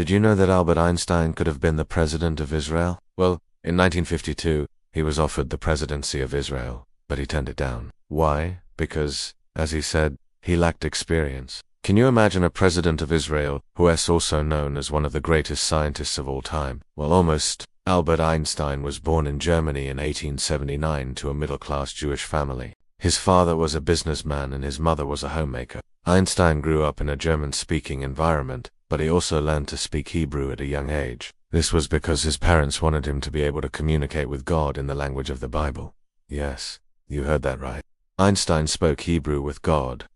Did you know that Albert Einstein could have been the president of Israel? Well, in 1952, he was offered the presidency of Israel, but he turned it down. Why? Because, as he said, he lacked experience. Can you imagine a president of Israel who is also known as one of the greatest scientists of all time? Well, almost. Albert Einstein was born in Germany in 1879 to a middle-class Jewish family. His father was a businessman and his mother was a homemaker. Einstein grew up in a German-speaking environment, but he also learned to speak Hebrew at a young age. This was because his parents wanted him to be able to communicate with God in the language of the Bible. Yes, you heard that right. Einstein spoke Hebrew with God.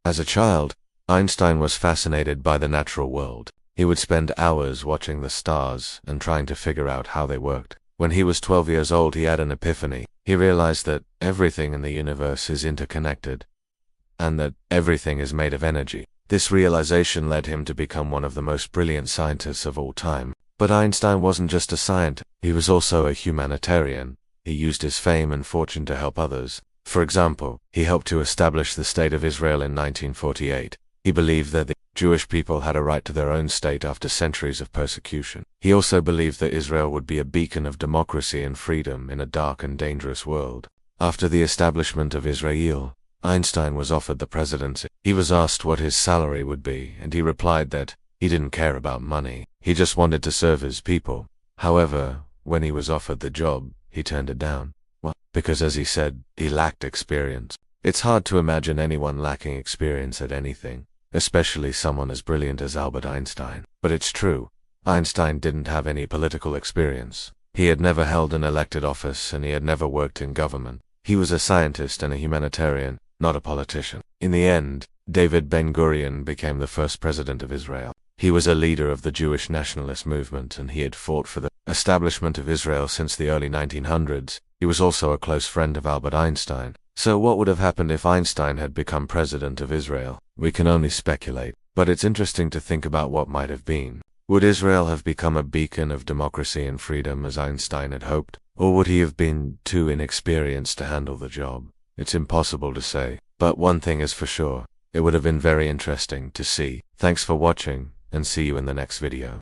As a child, Einstein was fascinated by the natural world. He would spend hours watching the stars and trying to figure out how they worked. When he was 12 years old, he had an epiphany. He realized that everything in the universe is interconnected, and that everything is made of energy. This realization led him to become one of the most brilliant scientists of all time. But Einstein wasn't just a scientist, he was also a humanitarian. He used his fame and fortune to help others. For example, he helped to establish the State of Israel in 1948. He believed that the Jewish people had a right to their own state after centuries of persecution. He also believed that Israel would be a beacon of democracy and freedom in a dark and dangerous world. After the establishment of Israel, Einstein was offered the presidency. He was asked what his salary would be, and he replied that he didn't care about money. He just wanted to serve his people. However, when he was offered the job, he turned it down. Well, because as he said, he lacked experience. It's hard to imagine anyone lacking experience at anything, especially someone as brilliant as Albert Einstein. But it's true, Einstein didn't have any political experience. He had never held an elected office and he had never worked in government. He was a scientist and a humanitarian, not a politician. In the end, David Ben-Gurion became the first president of Israel. He was a leader of the Jewish nationalist movement and he had fought for the establishment of Israel since the early 1900s. He was also a close friend of Albert Einstein. So what would have happened if Einstein had become president of Israel? We can only speculate, but it's interesting to think about what might have been. Would Israel have become a beacon of democracy and freedom as Einstein had hoped? Or would he have been too inexperienced to handle the job? It's impossible to say, but one thing is for sure, it would have been very interesting to see. Thanks for watching, and see you in the next video.